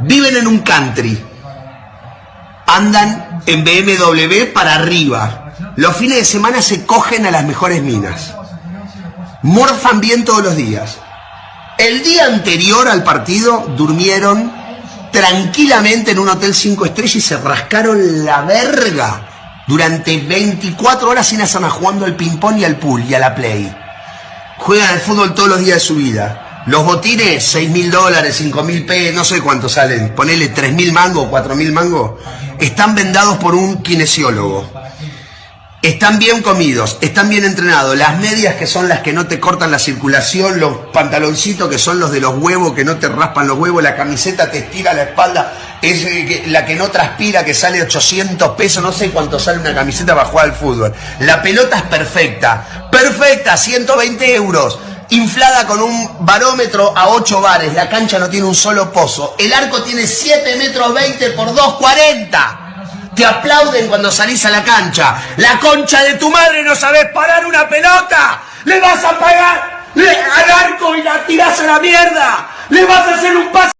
Viven en un country. Andan en BMW para arriba. Los fines de semana se cogen a las mejores minas. Morfan bien todos los días. El día anterior al partido durmieron tranquilamente en un hotel 5 estrellas y se rascaron la verga durante 24 horas sin hacer nada, jugando al ping-pong y al pool y a la play. Juegan al fútbol todos los días de su vida. Los botines, $6.000, $5.000, no sé cuánto salen, ponele 3.000 mangos, 4.000 mangos, están vendados por un kinesiólogo. Están bien comidos, están bien entrenados. Las medias, que son las que no te cortan la circulación, los pantaloncitos, que son los de los huevos, que no te raspan los huevos, la camiseta te estira la espalda, es la que no transpira, que sale 800 pesos, no sé cuánto sale una camiseta para jugar al fútbol. La pelota es perfecta, perfecta, 120 euros, inflada con un barómetro a 8 bares, la cancha no tiene un solo pozo, el arco tiene 7 metros 20 por 2,40. Te aplauden cuando salís a la cancha. La concha de tu madre, ¿no sabés parar una pelota? ¿Le vas a pagar al arco y la tirás a la mierda? ¿Le vas a hacer un pase?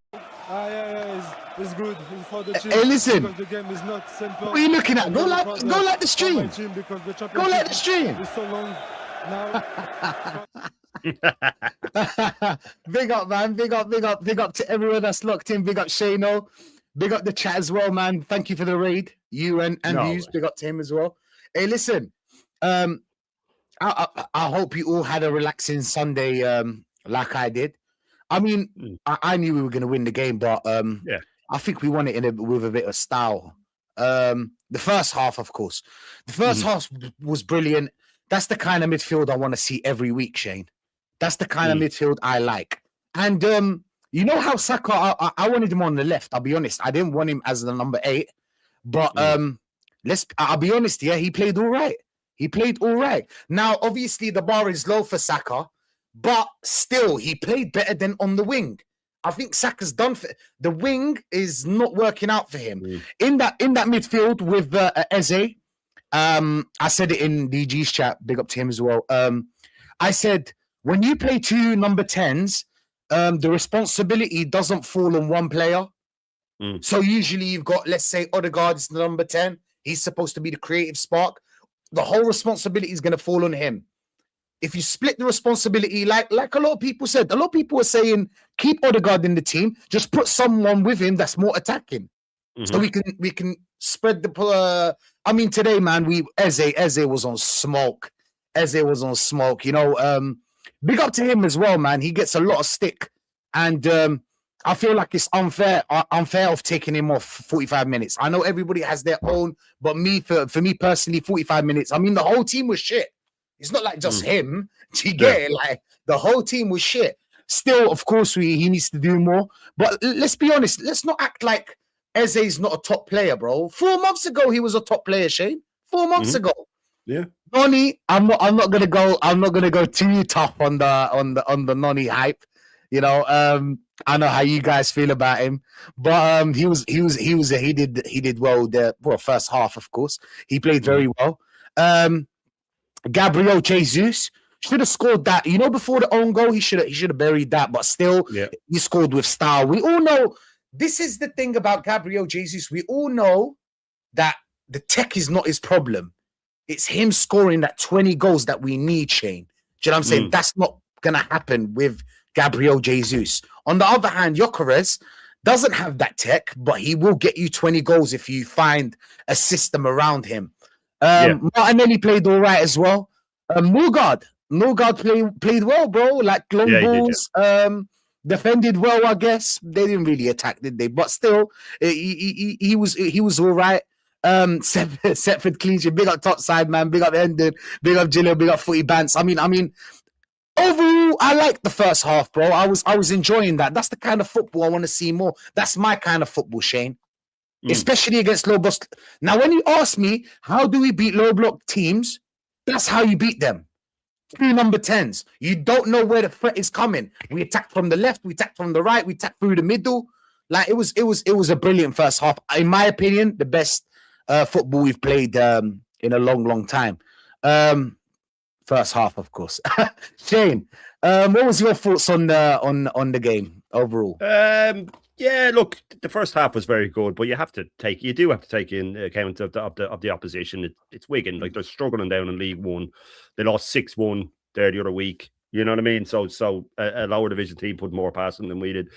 Hey, listen. What are you looking at? Go like the stream. Go like the stream. Big up, man. Big up to everyone that's locked in. Big up Shano. Big up the chat as well, man. Thank you for the raid. You and Hughes, big up to him as well. Hey, listen. I hope you all had a relaxing Sunday, like I did. I mean, I knew we were going to win the game, but I think we won it with a bit of style. The first half, of course. The first half was brilliant. That's the kind of midfield I want to see every week, Shane. That's the kind of midfield I like. And you know how Saka, I wanted him on the left, I'll be honest. I didn't want him as the number 8. But I'll be honest, he played all right. He played all right. Now, obviously, the bar is low for Saka, but still, he played better than on the wing. I think Saka's done for the wing is not working out for him. In that midfield with Eze, I said it in DG's chat, big up to him as well. I said, when you play 2 number 10s, the responsibility doesn't fall on one player. So usually you've got, let's say, Odegaard is the number 10. He's supposed to be the creative spark. The whole responsibility is going to fall on him. If you split the responsibility, like a lot of people said, a lot of people were saying, keep Odegaard in the team, just put someone with him that's more attacking. So we can spread the. I mean, today, man, Eze was on smoke. Eze was on smoke. You know, big up to him as well, man. He gets a lot of stick, and I feel like it's unfair of taking him off 45 minutes. I know everybody has their own, but for me personally, 45 minutes. I mean, the whole team was shit. It's not like just him. Do you get it? Like, the whole team was shit. Still, of course, he needs to do more. But let's be honest. Let's not act like Eze's not a top player, bro. 4 months ago, he was a top player, Shane. 4 months ago. Yeah. Noni, I'm not gonna go too tough on the Noni hype. You know, I know how you guys feel about him, but he did well the first half, of course. He played very well. Gabriel Jesus should have scored that. You know, before the own goal, he should have buried that, but still, he scored with style. We all know this is the thing about Gabriel Jesus. We all know that the tech is not his problem. It's him scoring that 20 goals that we need, Shane. Do you know what I'm saying? That's not gonna happen with Gabriel Jesus. On the other hand, Gyökeres doesn't have that tech, but he will get you 20 goals if you find a system around him. Martinelli played all right as well. Norgard played well, bro. Like long balls, defended well. I guess they didn't really attack, did they? But still, he was all right. Setford Cleansy, big up top side, man. Big up Hendon, big up Gillian, big up Footy Bants. I mean. Overall, I liked the first half, bro. I was enjoying that. That's the kind of football I want to see more. That's my kind of football, Shane. Especially against low block. Now, when you ask me, how do we beat low block teams? That's how you beat them. 2 number 10s. You don't know where the threat is coming. We attack from the left, we attack from the right, we attack through the middle. Like it was a brilliant first half. In my opinion, the best football we've played in a long time. First half, of course. Shane, what was your thoughts on the game? overall? Yeah, look, the first half was very good, but you do have to take in account of the opposition. It's Wigan, like they're struggling down in League One. They lost 6-1 there the other week. You know what I mean? So a lower division team put more passing than we did.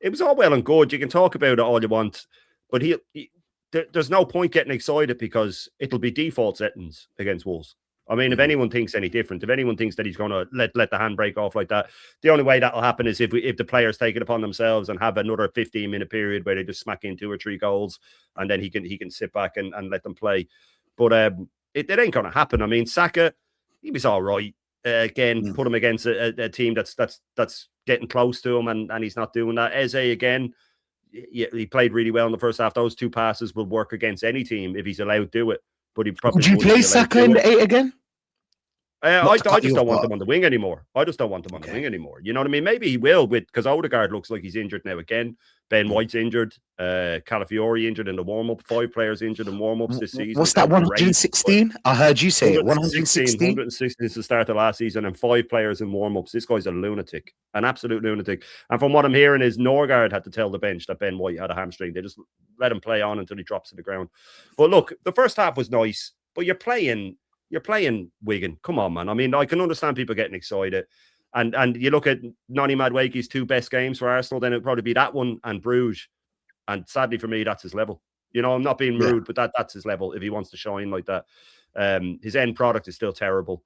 It was all well and good. You can talk about it all you want, but there's no point getting excited because it'll be default settings against Wolves. I mean, if anyone thinks any different, if anyone thinks that he's going to let the handbrake off like that, the only way that'll happen is if the players take it upon themselves and have another 15-minute period where they just smack in 2 or 3 goals, and then he can sit back and let them play. But it ain't going to happen. I mean, Saka, he was all right. Again, put him against a team that's getting close to him, and he's not doing that. Eze, again, he played really well in the first half. Those 2 passes will work against any team if he's allowed to do it. But he probably would you play Saka in the 8 again? I just don't want him on the wing anymore. I just don't want him on the wing anymore. You know what I mean? Maybe he will, because Odegaard looks like he's injured now again. Ben White's injured. Calafiori injured in the warm-up. 5 players injured in warm-ups this season. What's that, 116? I heard you say it. 116? 116 is the start of last season, and 5 players in warm-ups. This guy's a lunatic, an absolute lunatic. And from what I'm hearing is Norgard had to tell the bench that Ben White had a hamstring. They just let him play on until he drops to the ground. But look, the first half was nice, but you're playing Wigan. Come on, man. I mean, I can understand people getting excited. And you look at Noni Madueke's 2 best games for Arsenal, then it'd probably be that one and Bruges. And sadly for me, that's his level. You know, I'm not being rude, but that's his level if he wants to shine like that. His end product is still terrible.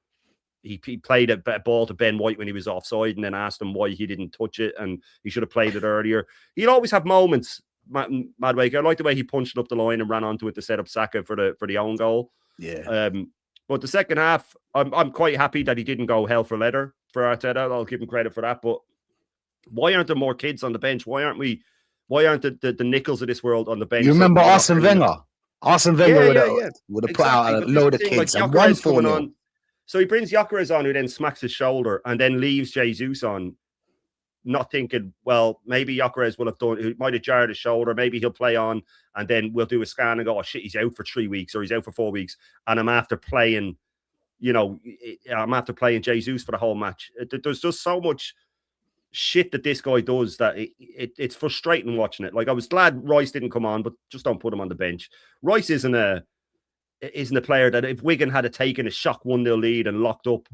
He played a ball to Ben White when he was offside and then asked him why he didn't touch it, and he should have played it earlier. He'd always have moments, Madueke. I like the way he punched up the line and ran onto it to set up Saka for the own goal. Yeah. But the second half, I'm quite happy that he didn't go hell for leather for Arteta. I'll give him credit for that. But why aren't there more kids on the bench? Why aren't the Nichols of this world on the bench? You remember Arsene Wenger? Arsene Wenger would have put out a load of kids and won 4-0. So he brings Gyökeres on, who then smacks his shoulder and then leaves Jesus on, not thinking, well, maybe Gyökeres will have done, he might have jarred his shoulder, maybe he'll play on, and then we'll do a scan and go, oh shit, he's out for 3 weeks or he's out for 4 weeks, and I'm after playing, Jesus for the whole match. There's just so much shit that this guy does that it's frustrating watching it. Like, I was glad Rice didn't come on, but just don't put him on the bench. Rice isn't a player that if Wigan had taken a shock 1-0 lead and locked up,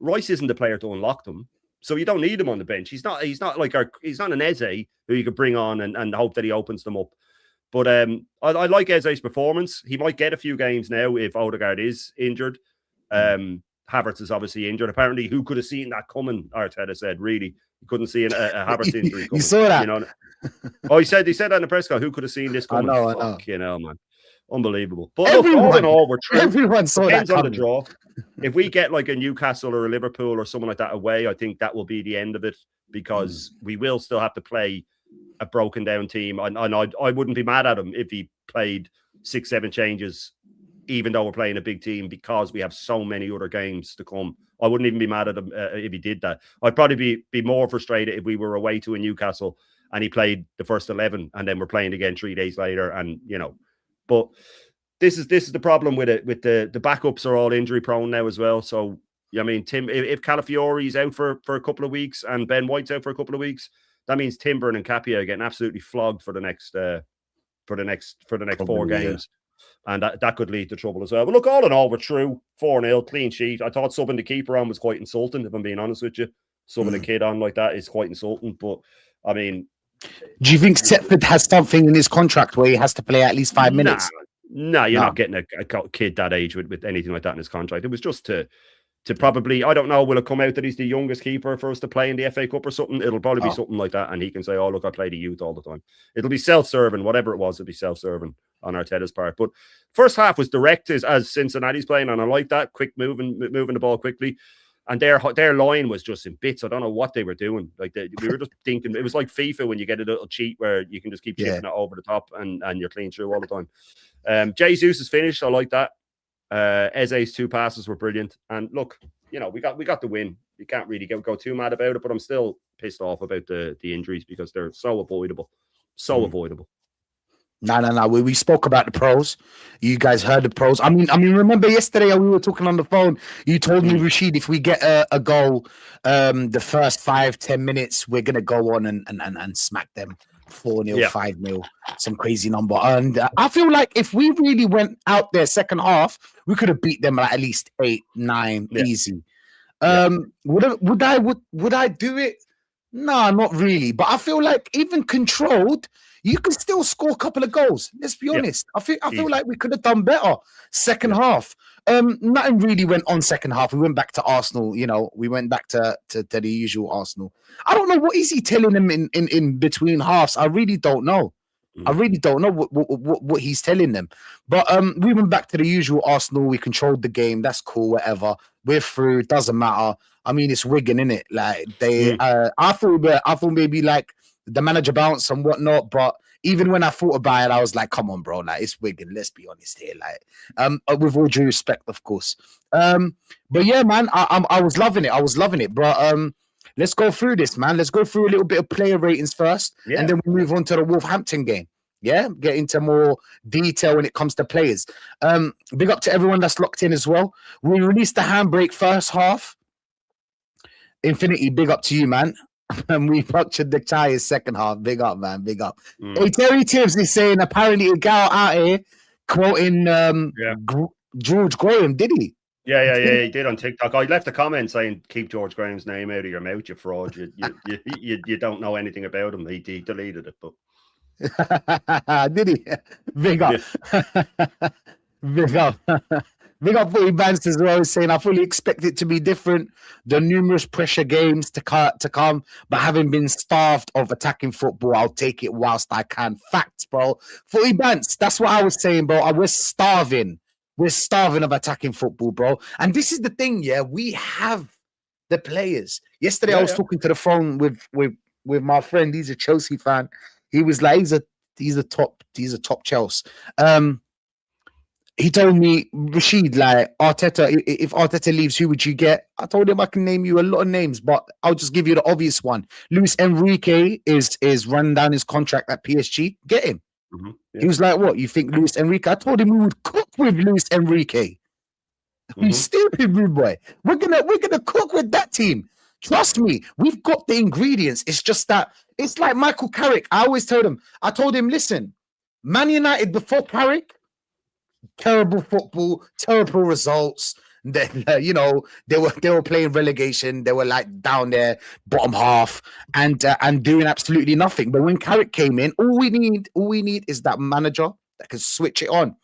Rice isn't the player to unlock them. So you don't need him on the bench. He's not an Eze who you could bring on and hope that he opens them up. But I like Eze's performance. He might get a few games now if Odegaard is injured. Havertz is obviously injured. Apparently, who could have seen that coming? Arteta said, really, he couldn't see a Havertz injury coming. You saw that? You know? Oh, he said that in the press conference. Who could have seen this coming? I know. You know, man. Unbelievable. But look, all in all, we're true. Everyone saw Depends that on the draw. If we get like a Newcastle or a Liverpool or someone like that away, I think that will be the end of it, because we will still have to play a broken down team. And I wouldn't be mad at him if he played 6-7 changes, even though we're playing a big team, because we have so many other games to come. I wouldn't even be mad at him if he did that. I'd probably be more frustrated if we were away to a Newcastle and he played the first 11 and then we're playing again 3 days later, and but this is the problem with it. With the backups are all injury prone now as well. So I mean, if Calafiori's out for a couple of weeks and Ben White's out for a couple of weeks, that means Timber and Capia are getting absolutely flogged for the next 4 games. And that could lead to trouble as well. But look, all in all, we're through 4-0, clean sheet. I thought subbing the keeper on was quite insulting, if I'm being honest with you. Subbing a kid on like that is quite insulting. But I mean, do you think Setford has something in his contract where he has to play at least 5 minutes? No, you're not getting a kid that age with anything like that in his contract. It was just to probably, I don't know, will it come out that he's the youngest keeper for us to play in the FA Cup or something? It'll probably be something like that, and he can say, oh, look, I play the youth all the time. It'll be self-serving, whatever it was, it'll be self-serving on Arteta's part. But first half was direct as Cincinnati's playing, and I like that, quick moving the ball quickly. And their line was just in bits. I don't know what they were doing. Like we were just thinking, it was like FIFA when you get a little cheat where you can just keep chipping it over the top and you're clean through all the time. Jesus is finished. I like that. Eze's 2 passes were brilliant. And look, we got the win. You can't really go too mad about it, but I'm still pissed off about the injuries because they're so avoidable. So avoidable. No. We spoke about the pros. You guys heard the pros. I mean, remember yesterday we were talking on the phone. You told me, Rashid, if we get a goal, the first 5-10 minutes, we're gonna go on and smack them 4-0, 5-0, some crazy number. And I feel like if we really went out there second half, we could have beat them like at least 8-9 easy. Would I do it? No, not really. But I feel like even controlled, you can still score a couple of goals. Let's be honest. I feel like we could have done better second half. Nothing really went on second half. We went back to Arsenal. You know, we went back to the usual Arsenal. I don't know what is he telling them in between halves. I really don't know. I really don't know what he's telling them. But we went back to the usual Arsenal. We controlled the game. That's cool. Whatever. We're through. Doesn't matter. I mean, it's Wigan, innit? Like they. I thought maybe like the manager bounce and whatnot. But even when I thought about it, I was like, come on, bro. Like it's Wigan. Let's be honest here. Like with all due respect, of course. But yeah, man, I was loving it. I was loving it. But let's go through this, man. Let's go through a little bit of player ratings first, and then we move on to the Wolverhampton game. Yeah, get into more detail when it comes to players. Big up to everyone that's locked in as well. We released the handbrake first half. Infinity, big up to you, man. And we punctured the tires second half. Big up, man. Big up. Hey, Terry Tibbs is saying apparently a gal out here quoting George Graham, did he? Yeah, he did on TikTok. I left a comment saying, "Keep George Graham's name out of your mouth, you fraud. You don't know anything about him." He deleted it, but did he? Big up, big up, big up for Evans as well. Saying, "I fully expect it to be different. The numerous pressure games to come, but having been starved of attacking football, I'll take it whilst I can." Facts, bro. For Evans, that's what I was saying, bro. We're starving. We're starving of attacking football, bro. And this is the thing, we have the players. Yesterday, I was talking to the phone with my friend. He's a Chelsea fan. He was like, he's a top Chelsea. He told me, Rashid, like Arteta, if Arteta leaves, who would you get? I told him I can name you a lot of names, but I'll just give you the obvious one. Luis Enrique is running down his contract at PSG. Get him. He was like, "What you think, Luis Enrique?" I told him we would cook with Luis Enrique. You stupid rude boy. We're gonna cook with that team. Trust me, we've got the ingredients. It's just that it's like Michael Carrick. I told him, listen, Man United before Carrick, terrible football, terrible results. Then they were playing relegation. They were like down there, bottom half, and doing absolutely nothing. But when Carrick came in, all we need is that manager that can switch it on.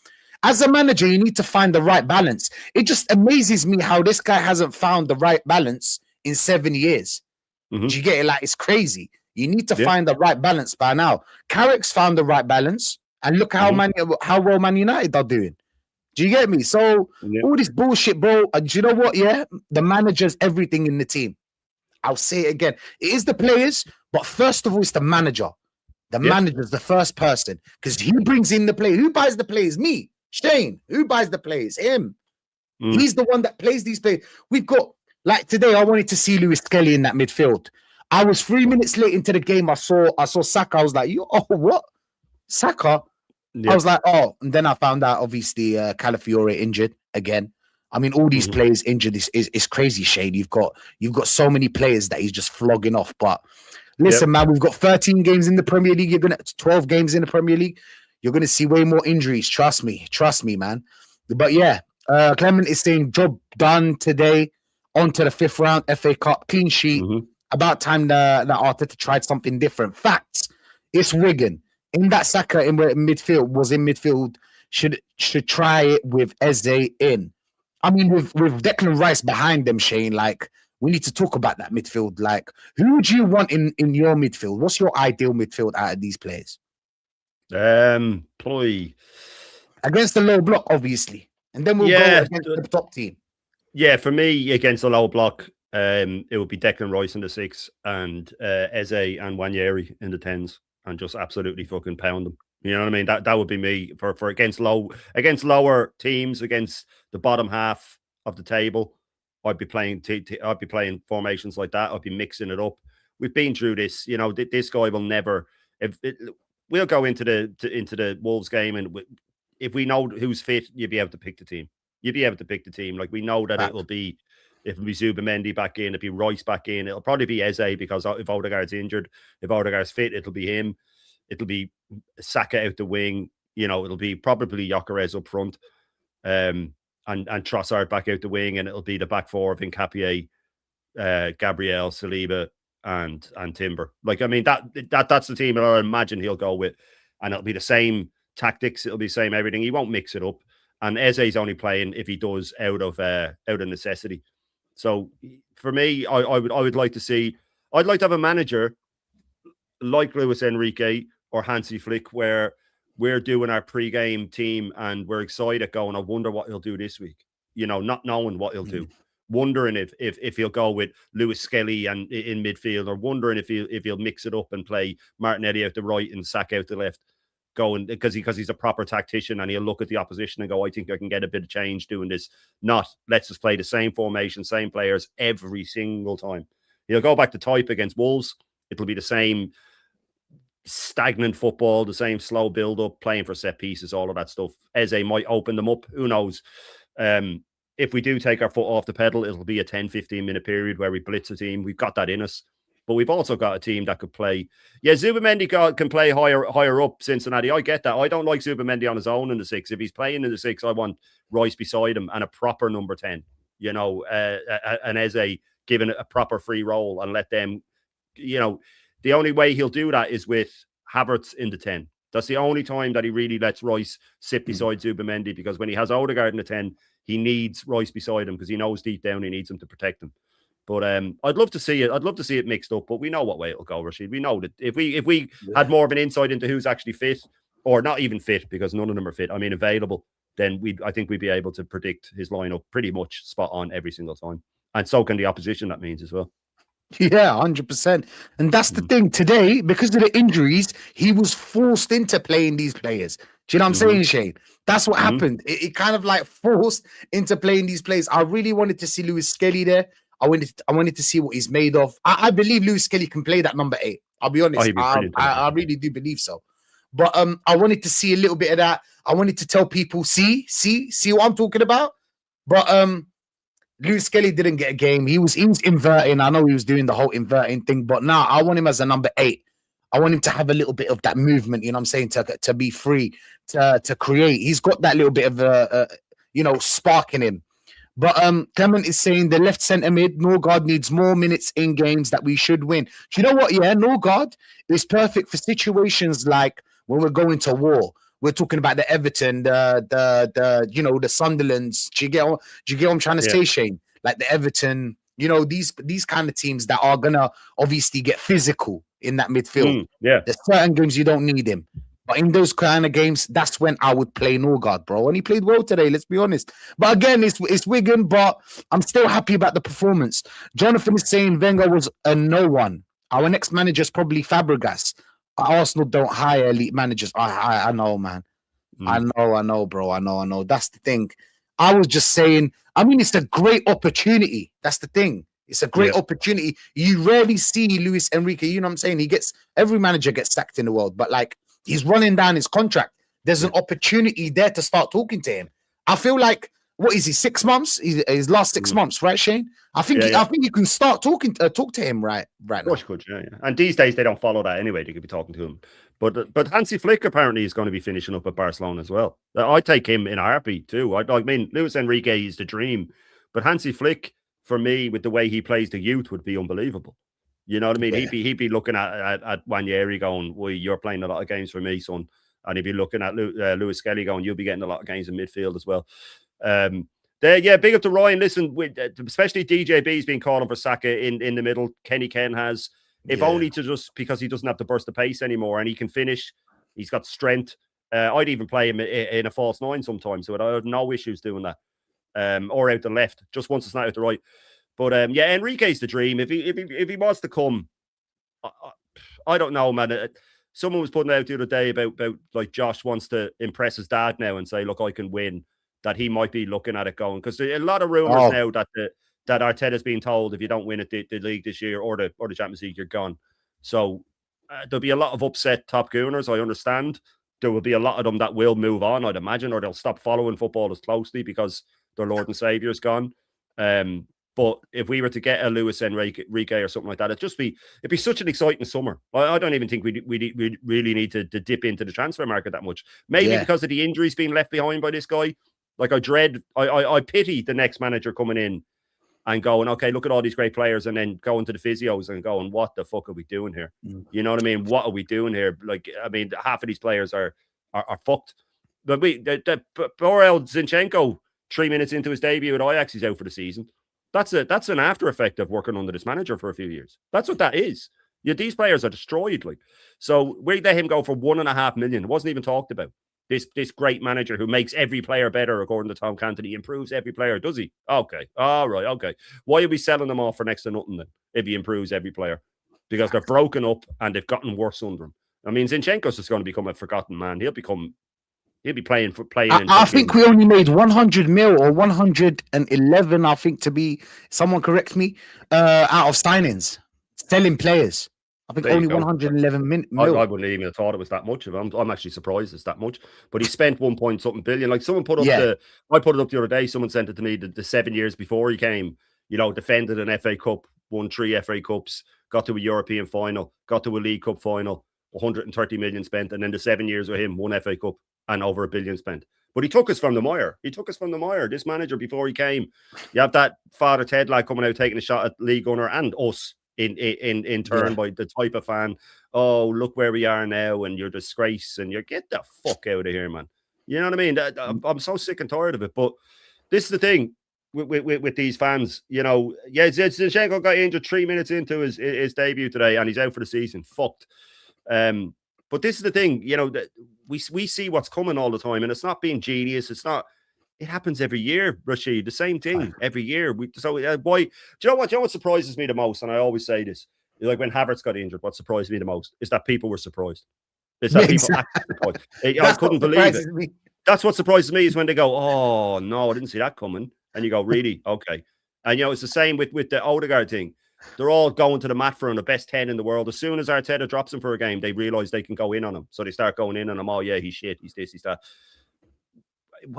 As a manager, you need to find the right balance. It just amazes me how this guy hasn't found the right balance in 7 years. Do you get it? Like it's crazy. You need to find the right balance by now. Carrick's found the right balance, and look how well Man United are doing. Do you get me? So all this bullshit, bro. Do you know what? Yeah, the manager's everything in the team. I'll say it again. It is the players, but first of all, it's the manager. The manager's the first person because he brings in the players. Who buys the players? Me, Shane. Who buys the players? Him. He's the one that plays these players. We've got like today. I wanted to see Lewis Kelly in that midfield. I was 3 minutes late into the game. I saw Saka. I was like, what? Saka? I was like, and then I found out obviously Calafiore injured again. I mean, all these players injured is crazy, Shane. You've got so many players that he's just flogging off. But listen, man, we've got 13 games in the Premier League. 12 games in the Premier League. You're gonna see way more injuries. Trust me, man. But yeah, Clement is saying job done today. On to the 5th round FA Cup, clean sheet. About time that Arteta tried something different. Facts. It's Wigan. In that Saka in midfield, should try it with Eze in. I mean, with Declan Rice behind them, Shane, like, we need to talk about that midfield. Like, who would you want in your midfield? What's your ideal midfield out of these players? Probably against the low block, obviously. And then we'll go against the top team. Yeah, for me, against the low block, it would be Declan Rice in the 6 and Eze and Wanyeri in the 10s. And just absolutely fucking pound them. You know what I mean? That would be me for against lower teams, against the bottom half of the table. I'd be playing formations like that. I'd be mixing it up. We've been through this. You know, this guy will never. we'll go into the Wolves game, and if we know who's fit, you'll be able to pick the team. You'll be able to pick the team. Like, we know that it'll be Zubimendi back in, it'll be Rice back in, it'll probably be Eze, because if Odegaard's injured, if Odegaard's fit, it'll be him. It'll be Saka out the wing. You know, it'll be probably Gyökeres up front, and Trossard back out the wing, and it'll be the back four of Nketiah, Gabriel, Saliba, and Timber. Like, I mean, that's the team that I imagine he'll go with, and it'll be the same tactics. It'll be the same everything. He won't mix it up. And Eze's only playing if he does out of necessity. So for me, I would like to see. I'd like to have a manager like Luis Enrique or Hansi Flick, where we're doing our pre-game team and we're excited, going, I wonder what he'll do this week. You know, not knowing what he'll do, wondering if he'll go with Lewis Skelly and in midfield, or wondering if he'll mix it up and play Martinelli out the right and Saka out the left, going because he's a proper tactician, and he'll look at the opposition and go, I think I can get a bit of change doing this. Not, let's just play the same formation, same players every single time. He'll go back to type against Wolves. It'll be the same stagnant football, the same slow build-up, playing for set pieces, all of that stuff. Eze might open them up. Who knows? If we do take our foot off the pedal, it'll be a 10-15 minute period where we blitz a team. We've got that in us. But we've also got a team that could play. Yeah, Zubimendi can play higher up Cincinnati. I get that. I don't like Zubimendi on his own in the 6. If he's playing in the 6, I want Rice beside him and a proper number 10. You know, and Eze given a proper free role and let them, you know, the only way he'll do that is with Havertz in the 10. That's the only time that he really lets Rice sit beside Zubimendi, because when he has Odegaard in the 10, he needs Rice beside him because he knows deep down he needs him to protect him. But I'd love to see it. I'd love to see it mixed up. But we know what way it'll go, Rashid. We know that if we had more of an insight into who's actually fit, or not even fit, because none of them are fit, I mean available, then I think we'd be able to predict his lineup pretty much spot on every single time. And so can the opposition, that means, as well. Yeah, 100%. And that's the thing. Today, because of the injuries, he was forced into playing these players. Do you know what I'm saying, Shane? That's what happened. It kind of like forced into playing these players. I really wanted to see Lewis Skelly there. I wanted to see what he's made of. I believe Lewis Skelly can play that number 8. I'll be honest. I really do believe so. But I wanted to see a little bit of that. I wanted to tell people, see what I'm talking about. But Lewis Skelly didn't get a game. He was inverting. I know he was doing the whole inverting thing, but now I want him as a number 8. I want him to have a little bit of that movement, you know what I'm saying, to be free, to create. He's got that little bit of spark in him. But Clement is saying the left centre mid, Norgard, needs more minutes in games that we should win. Do you know what? Yeah, Norgard is perfect for situations like when we're going to war. We're talking about the Everton, the Sunderlands. Do you get what I'm trying to say, Shane? Like the Everton, these kind of teams that are gonna obviously get physical in that midfield. There's certain games you don't need him. But in those kind of games, that's when I would play Norgard, bro. And he played well today, let's be honest. But again, it's Wigan, but I'm still happy about the performance. Jonathan is saying Wenger was a no one. Our next manager is probably Fabregas. Arsenal don't hire elite managers. I know, man. I know, bro. I know. That's the thing. I was just saying, I mean, it's a great opportunity. That's the thing. It's a great opportunity. You rarely see Luis Enrique, you know what I'm saying? Every manager gets sacked in the world, but like, he's running down his contract. There's an opportunity there to start talking to him. I feel like, what is he, 6 months? His last 6 months, right, Shane? I think you can start talk to him right now. Of course you could, yeah. And these days they don't follow that anyway. They could be talking to him. But Hansi Flick apparently is going to be finishing up at Barcelona as well. I take him in a heartbeat too. I mean, Luis Enrique is the dream, but Hansi Flick, for me, with the way he plays the youth, would be unbelievable. You know what I mean? Yeah. He'd be looking at Wanyeri going, well, you're playing a lot of games for me, son. And he'd be looking at Lewis Skelly going, you'll be getting a lot of games in midfield as well. Big up to Ryan. Listen, especially DJB's been calling for Saka in the middle. Kenny Ken has, if only to just because he doesn't have to burst the pace anymore and he can finish. He's got strength. I'd even play him in a false 9 sometimes, so I have no issues doing that. Or out the left, just once it's not out the right. But Enrique's the dream. If he wants to come, I don't know, man. Someone was putting out the other day about like Josh wants to impress his dad now and say, look, I can win. That he might be looking at it going, because a lot of rumors now that Arteta's being told if you don't win it the league this year or the Champions League, you're gone. So there'll be a lot of upset top gooners, I understand. There will be a lot of them that will move on, I'd imagine, or they'll stop following football as closely because their Lord and Saviour's gone. But if we were to get a Luis Enrique or something like that, it'd be such an exciting summer. I don't even think we really need to dip into the transfer market that much. Maybe because of the injuries being left behind by this guy. Like I pity the next manager coming in and going, okay, look at all these great players, and then going to the physios and going, what the fuck are we doing here? You know what I mean? What are we doing here? Like, I mean, half of these players are fucked. But poor old Zinchenko, 3 minutes into his debut at Ajax, he's out for the season. That's an after effect of working under this manager for a few years. That's what that is. These players are destroyed. Like, so we let him go for $1.5 million. It wasn't even talked about. This great manager who makes every player better, according to Tom Canton. He improves every player, does he? Okay. All right. Okay. Why are we selling them off for next to nothing then if he improves every player? Because they're broken up and they've gotten worse under him. I mean, Zinchenko's just going to become a forgotten man. He'll be playing. I think we only made 100 mil or 111, I think, to be, someone correct me, out of signings, selling players. I think only 111 mil. I wouldn't even have thought it was that much. I'm actually surprised it's that much. But he spent 1 point something billion. Like someone put up I put it up the other day. Someone sent it to me the 7 years before he came. Defended an FA Cup, won 3 FA Cups, got to a European final, got to a League Cup final, 130 million spent, and then the 7 years with him, 1 FA Cup and over $1 billion spent. But he took us from the mire. This manager before he came. You have that Father Ted lad coming out taking a shot at League Gunner and us. In turn by the type of fan, oh, look where we are now, and you're disgrace, and you get the fuck out of here, man. You know what I mean? I'm so sick and tired of it. But this is the thing with these fans, Zinchenko got injured 3 minutes into his debut today, and he's out for the season. Fucked. But this is the thing, that we see what's coming all the time, and it's not being genius. It's not. It happens every year, Rashid. The same thing every year. Why? Do you know what surprises me the most? And I always say this: like when Havertz got injured, what surprised me the most is that people were surprised. Is that people actually surprised. I couldn't believe it. That's what surprises me is when they go, "Oh no, I didn't see that coming," and you go, "Really? Okay." And it's the same with the Odegaard thing. They're all going to the mat for him, the best 10 in the world. As soon as Arteta drops him for a game, they realize they can go in on him, so they start going in on him. Oh yeah, he's shit. He's this. He's that.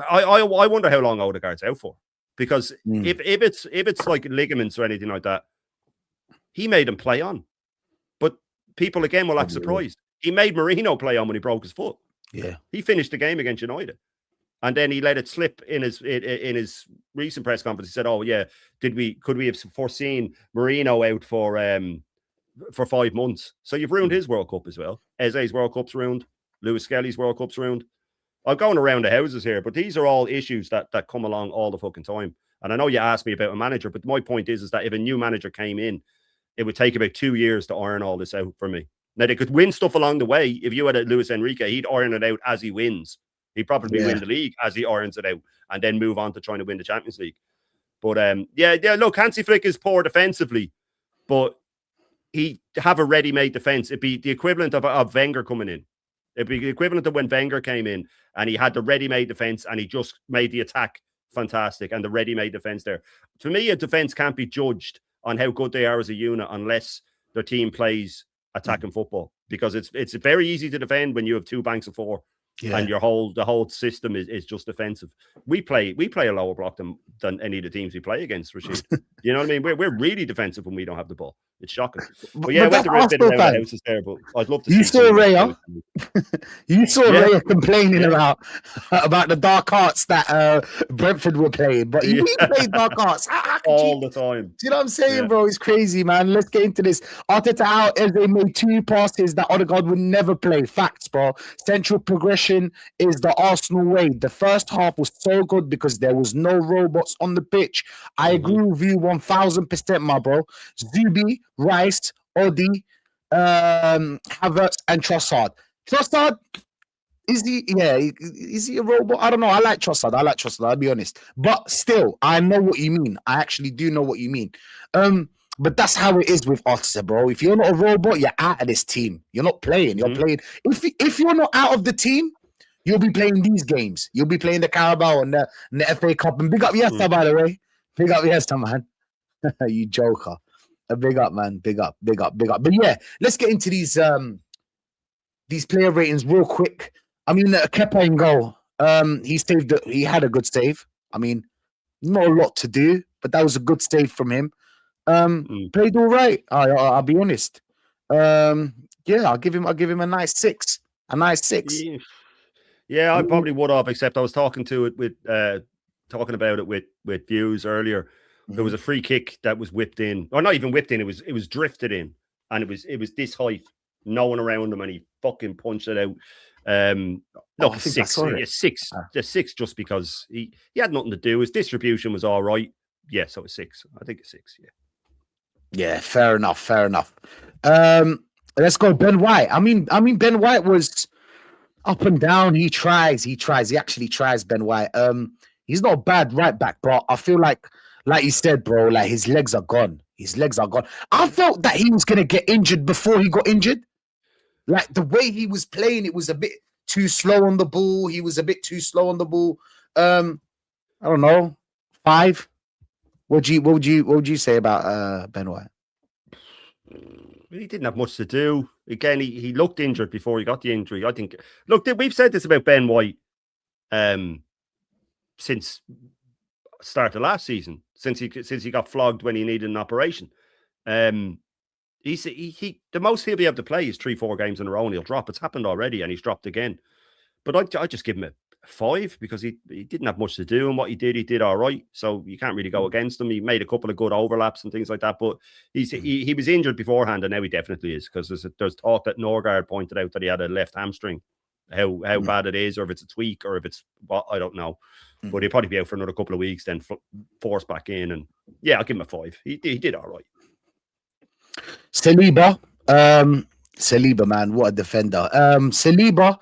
I wonder how long Odegaard's out for, because if it's like ligaments or anything like that, he made him play on. But people again will act surprised. He made Mourinho play on when he broke his foot. Yeah, he finished the game against United, and then he let it slip in his recent press conference. He said, "Oh yeah, could we have foreseen Mourinho out for 5 months? So you've ruined his World Cup as well. Eze's World Cup's ruined. Lewis Skelly's World Cup's ruined." I'm going around the houses here, but these are all issues that come along all the fucking time. And I know you asked me about a manager, but my point is that if a new manager came in, it would take about 2 years to iron all this out for me. Now, they could win stuff along the way. If you had a Luis Enrique, he'd iron it out as he wins. He'd probably win the league as he irons it out and then move on to trying to win the Champions League. But, look, Hansi Flick is poor defensively, but he have a ready-made defense. It'd be the equivalent of Wenger coming in. It'd be the equivalent of when Wenger came in and he had the ready-made defense and he just made the attack fantastic and the ready-made defense there. For me, a defense can't be judged on how good they are as a unit unless their team plays attacking football, because it's very easy to defend when you have 2 banks of 4 and the whole system is just defensive. We play a lower block than any of the teams we play against, Rashid. You know what I mean? We're really defensive when we don't have the ball. It's shocking. But yeah, I went to a bit around the houses there, but I'd love to see. You saw Raya. You saw Raya complaining about the dark arts that Brentford were playing, but you played dark arts all the time. Do you know what I'm saying, bro? It's crazy, man. Let's get into this. Arteta out as they made 2 passes that Odegaard would never play. Facts, bro. Central progression is the Arsenal way. The first half was so good because there was no robots on the pitch. I agree with you 1000%, my bro. Zubi, Rice, Odi, Havertz, and Trossard. Trossard, is he a robot? I don't know. I like Trossard. I'll be honest. But still, I know what you mean. I actually do know what you mean. But that's how it is with Arteta, bro. If you're not a robot, you're out of this team. You're not playing. You're playing. If you're not out of the team, you'll be playing these games. You'll be playing the Carabao and the FA Cup. And big up Yesta, by the way. Big up Yesta, man. You joker. Big up, man. Big up. But yeah, let's get into these these player ratings real quick. I mean, Kepa in goal. He had a good save. I mean, not a lot to do, but that was a good save from him. Played all right. I'll be honest. Yeah, I'll give him a nice 6. A nice 6. Yeah, I probably would have, except I was talking about it with views earlier. There was a free kick that was whipped in, or not even whipped in. It was drifted in, and it was this height, no one around him, and he fucking punched it out. Look, 6. Yeah, 6. The 6 just because he had nothing to do. His distribution was all right. Yeah, so it's 6. I think it's 6. Yeah. Yeah, fair enough. Let's go Ben White. I mean, Ben White was up and down. He tries. He actually tries, Ben White. He's not a bad right back, but I feel like you said, bro, like his legs are gone. I felt that he was gonna get injured before he got injured. Like the way he was playing, it was a bit too slow on the ball. I don't know. 5. What would you say about Ben White? He didn't have much to do. Again, he looked injured before he got the injury. I think. Look, we've said this about Ben White since start of last season. Since he got flogged when he needed an operation. The most he'll be able to play is 3-4 games in a row, and he'll drop. It's happened already, and he's dropped again. But I just give him a 5 because he didn't have much to do, and what he did all right. So you can't really go against him. He made a couple of good overlaps and things like that, but he was injured beforehand, and now he definitely is, because there's talk that Norgard pointed out that he had a left hamstring. How bad it is, or if it's a tweak, or if it's what, I don't know. But he'll probably be out for another couple of weeks, then forced back in, and yeah, I'll give him a 5. He did all right. Saliba, man, what a defender. Saliba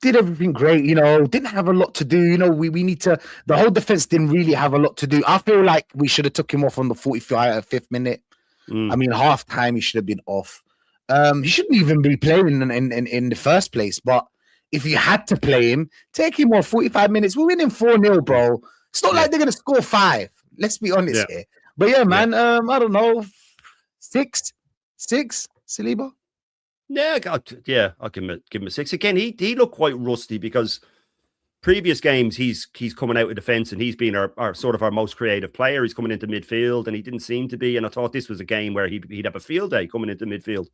did everything great, didn't have a lot to do. We need to, the whole defense didn't really have a lot to do. I feel like we should have took him off on the 45th minute. I mean, half time he should have been off. He shouldn't even be playing in the first place, but if you had to play him, take him off 45 minutes. We're winning 4-0, bro. It's not like they're going to score 5. Let's be honest here. But yeah, man, I don't know. 6, Saliba. Yeah, I'll give him a 6. Again, he looked quite rusty because previous games he's coming out of defence, and he's been our sort of our most creative player. He's coming into midfield, and he didn't seem to be. And I thought this was a game where he'd have a field day coming into midfield.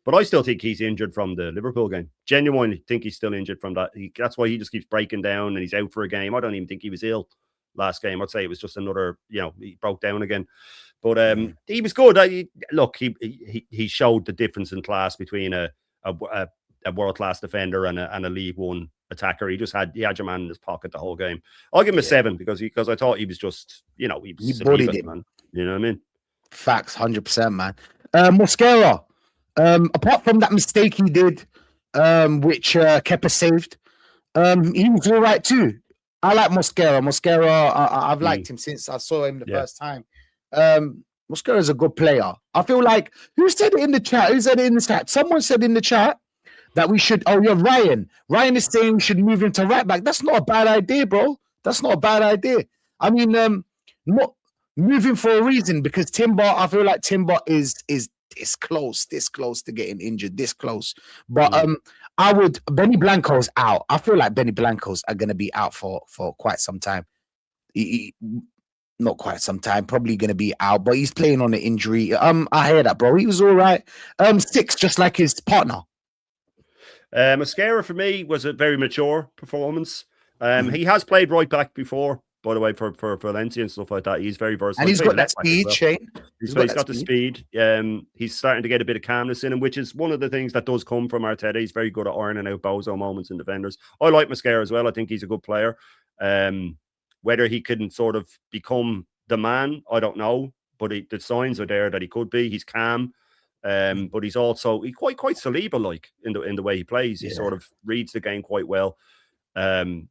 But I still think he's injured from the Liverpool game. Genuinely think he's still injured from that. That's why he just keeps breaking down, and he's out for a game. I don't even think he was ill last game. I'd say it was just another, he broke down again. But he was good. He showed the difference in class between a world-class defender and a League One attacker. He had your man in his pocket the whole game. I'll give him a 7 because I thought he was just, he bodied it, man. You know what I mean? Facts, 100%, man. Mosquera. Apart from that mistake he did, which Kepa saved, he was all right too. I like Mosquera. I've liked him since I saw him the first time. Mosquera is a good player. I feel like, who said it in the chat? Someone said in the chat that we should. Oh, yeah, Ryan. Ryan is saying we should move him to right back. That's not a bad idea, bro. That's not a bad idea. I mean, not moving for a reason, because Timber. I feel like Timber is this close to getting injured. This close, but Benny Blanco's out. I feel like Benny Blanco's are going to be out for quite some time. Not quite some time, probably going to be out, but he's playing on an injury. I hear that, bro. He was all right. 6, just like his partner. Mosquera for me was a very mature performance. He has played right back before, by the way, for Valencia and stuff like that. He's very versatile. And he's got that speed, Shane. He's got the speed. He's starting to get a bit of calmness in him, which is one of the things that does come from Arteta. He's very good at ironing out bozo moments in defenders. I like Mosquera as well. I think he's a good player. Whether he can sort of become the man, I don't know. But the signs are there that he could be. He's calm. But he's also quite Saliba-like in the way he plays. He sort of reads the game quite well. And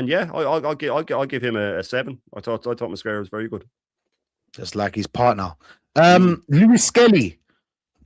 yeah, I'll give him a 7. I thought Mosquera was very good, just like his partner. Lewis Skelly.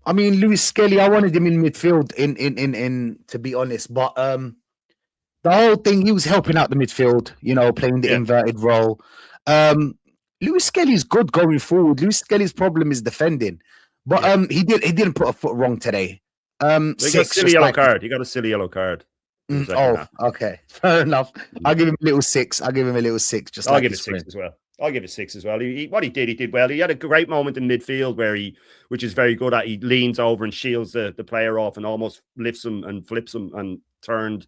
I mean, Lewis Skelly. I wanted him in midfield. In to be honest, but the whole thing, he was helping out the midfield. Playing the inverted role. Lewis Skelly's good going forward. Lewis Skelly's problem is defending, but he didn't put a foot wrong today. He got a Six. silly yellow card. He got a silly yellow card. Okay, fair enough. I'll give him a little 6. I'll give him a little 6. Just I'll like give his it 6 friend. as well. I'll give it 6 as well. What he did well. He had a great moment in midfield where which is very good at. He leans over and shields the player off and almost lifts him and flips him and turned.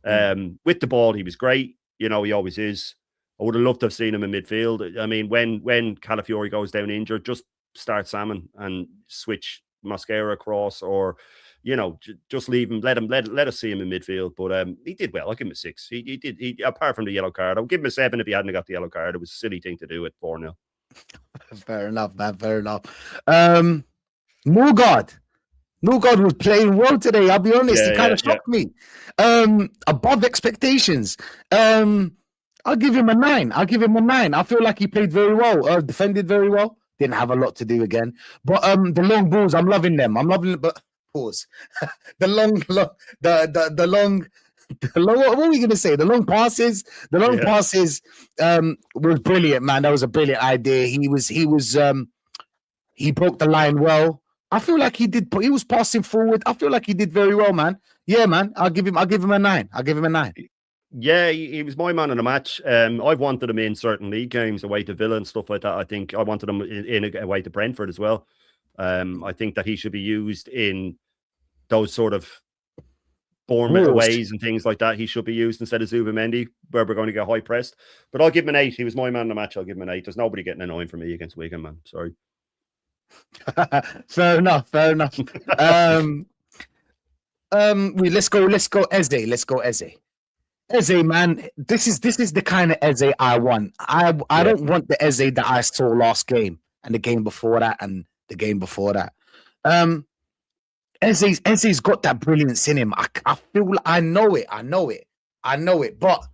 With the ball, he was great. You know, he always is. I would have loved to have seen him in midfield. I mean, when Calafiori goes down injured, just start Salmon and switch Mosquera across, or you know, just leave him. Let us see him in midfield. But he did well. I'll give him a 6. He did. Apart from the yellow card, I'll give him a 7 if he hadn't got the yellow card. It was a silly thing to do at 4-0. Fair enough, man. Fair enough. Norgard was playing well today. I'll be honest. He kind of shocked me. Above expectations. I'll give him a 9. I feel like he played very well. Defended very well. Didn't have a lot to do again. But the long balls, I'm loving them. But pause. The long. What were we going to say? The long passes. Passes was brilliant, man. That was a brilliant idea. He broke the line well. I feel like he was passing forward. I feel like he did very well, man. Yeah, man. I'll give him a 9. Yeah, he was my man in the match. I've wanted him in certain league games away to Villa and stuff like that. I think I wanted him in away to Brentford as well. I think that he should be used in those sort of Bournemouth aways and things like that. He should be used instead of Zubamendi, where we're going to get high pressed. But I'll give him an 8. He was my man in the match. I'll give him an 8. There's nobody getting a 9 for me against Wigan, man. Sorry. Fair enough. Let's go Eze. Eze, man, this is the kind of Eze I want. I don't want the Eze that I saw last game and the game before that and the game before that. Eze's got that brilliance in him. I feel I know it. But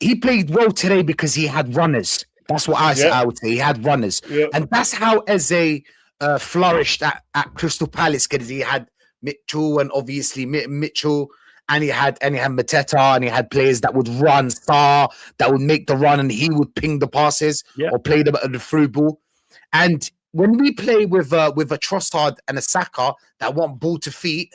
he played well today because he had runners. That's what I would say. He had runners, and that's how Eze flourished at Crystal Palace because he had Mitchell and obviously Mitchell. And he had Mateta, and he had players that would run, that would make the run, and he would ping the passes or play the through ball. And when we play with a Trossard and a Saka that want ball to feet,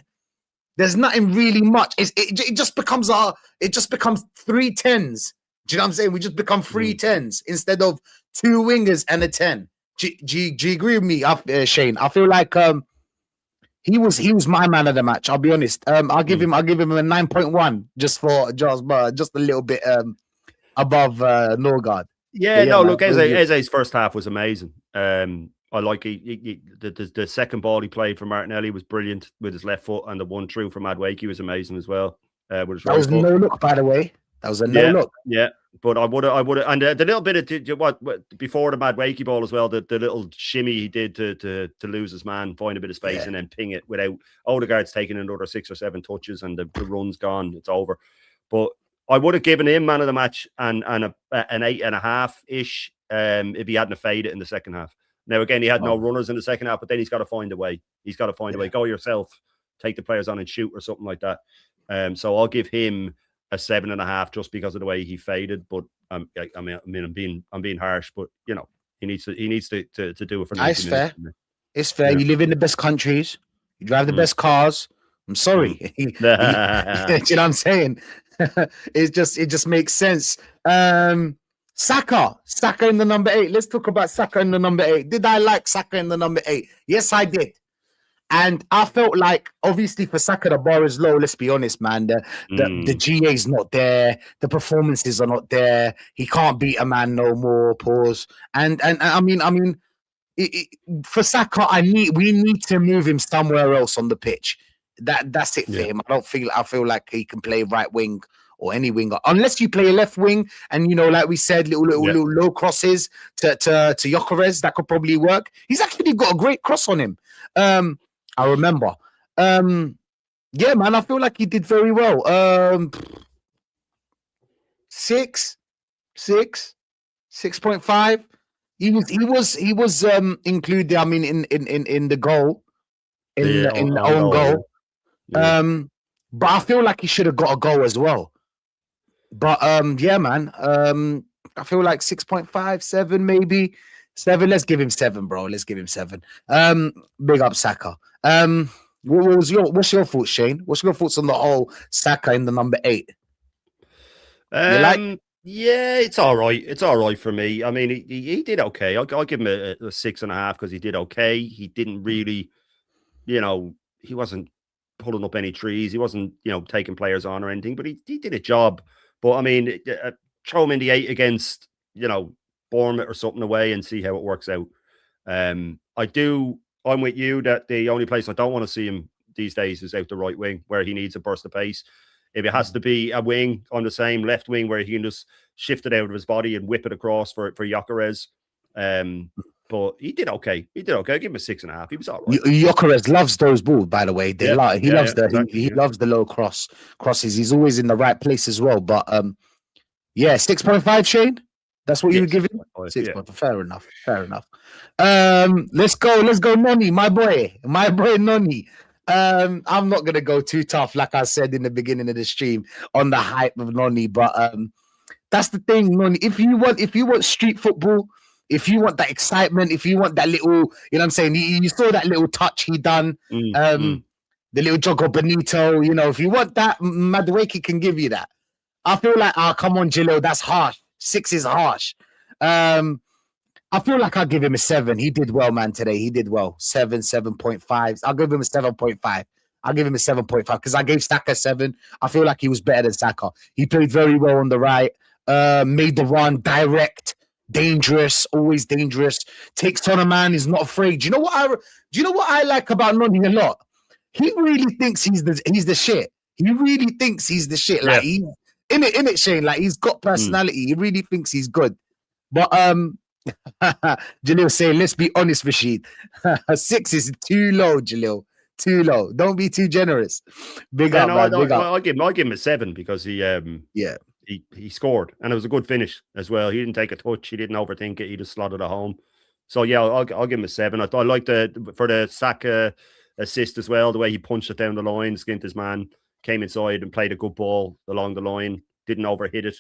there's nothing really much. It just becomes 3 10s. Do you know what I'm saying? We just become 3 10s instead of 2 wingers and a 10. Do you agree with me, Shane? I feel like he was my man of the match. I'll be honest. I'll give him a 9.1 just a little bit above Norgard. Yeah, no, look, Eze's first half was amazing. I like the second ball he played for Martinelli was brilliant with his left foot, and the one through from Madueke was amazing as well. That was no look, by the way. That was a no look. Yeah, but I would have, and the little bit of what before the Madueke ball as well, the little shimmy he did to lose his man, find a bit of space, and then ping it without Odegaard's taking another 6 or 7 touches, and the run's gone. It's over. But I would have given him man of the match and an 8.5 ish if he hadn't faded it in the second half. Now again, he had no runners in the second half, but then he's got to find a way. He's got to find a way. Go yourself, take the players on and shoot or something like that. So I'll give him a 7.5 just because of the way he faded. But I'm being harsh, but you know he needs to do it for 90 minutes. Fair. It's fair. You live in the best countries. You drive the best cars. I'm sorry. You know what I'm saying? It just makes sense. Saka in the number 8. Let's talk about Saka in the number 8. Did I like Saka in the number 8? Yes, I did. And I felt like, obviously, for Saka, the bar is low. Let's be honest, man. The GA is not there. The performances are not there. He can't beat a man no more. Pause. And I mean, for Saka, we need to move him somewhere else on the pitch. That's it for him. I feel like he can play right wing or any winger, unless you play a left wing and, you know, like we said, little low crosses to Gyökeres, that could probably work. He's actually got a great cross on him. I remember. Yeah, man, I feel like he did very well. 6.5. He was included. I mean, in the goal, in the own goal. Yeah. But I feel like he should have got a goal as well. But yeah, man. I feel like 6.5, 7, maybe 7. Let's give him 7, bro. Let's give him 7. Big up Saka. What's your thoughts, Shane? What's your thoughts on the whole Saka in the number 8? You like? Yeah, it's all right. It's all right for me. I mean, he did okay. I'll give him a 6.5 because he did okay. He didn't really, he wasn't pulling up any trees. He wasn't, taking players on or anything, but he did a job. But I mean, throw him in the 8 against, Bournemouth or something away and see how it works out. I'm with you that the only place I don't want to see him these days is out the right wing where he needs a burst of pace. If it has to be a wing on the same left wing where he can just shift it out of his body and whip it across for Gyökeres. But he did okay. He did okay. I'll give him a 6.5. He was all right. Gyökeres loves those balls, by the way. He loves the low crosses. He's always in the right place as well. But 6.5, Shane. That's what you were giving? 6. Yeah. Fair enough. Let's go, Noni, my boy, Noni. I'm not gonna go too tough, like I said in the beginning of the stream, on the hype of Noni, but that's the thing, Noni. If you want street football, if you want that excitement, if you want that little, you know what I'm saying, you saw that little touch he done, the little Jogo Benito, if you want that, Madueke can give you that. I feel like, come on, Jalil, that's harsh. 6 is harsh. I feel like I'll give him a 7. He did well, man, today. He did well. 7.5. I'll give him a 7.5. I'll give him a 7.5 because I gave Saka 7. I feel like he was better than Saka. He played very well on the right, made the run, direct, dangerous, always dangerous. Takes on a man, is not afraid. Do you know what I like about Noni a lot? He really thinks he's the shit. He really thinks he's the shit. Like he's in it, Shane. Like he's got personality. He really thinks he's good. But Jalil saying, let's be honest, Rashid. 6 is too low, Jalil. Too low. Don't be too generous. Big up, man. Big up. I'll give him a 7 because he scored and it was a good finish as well. He didn't take a touch. He didn't overthink it. He just slotted it home. So yeah, I'll give him a 7. I like for the Saka assist as well. The way he punched it down the line, skint his man, came inside and played a good ball along the line. Didn't overhit it.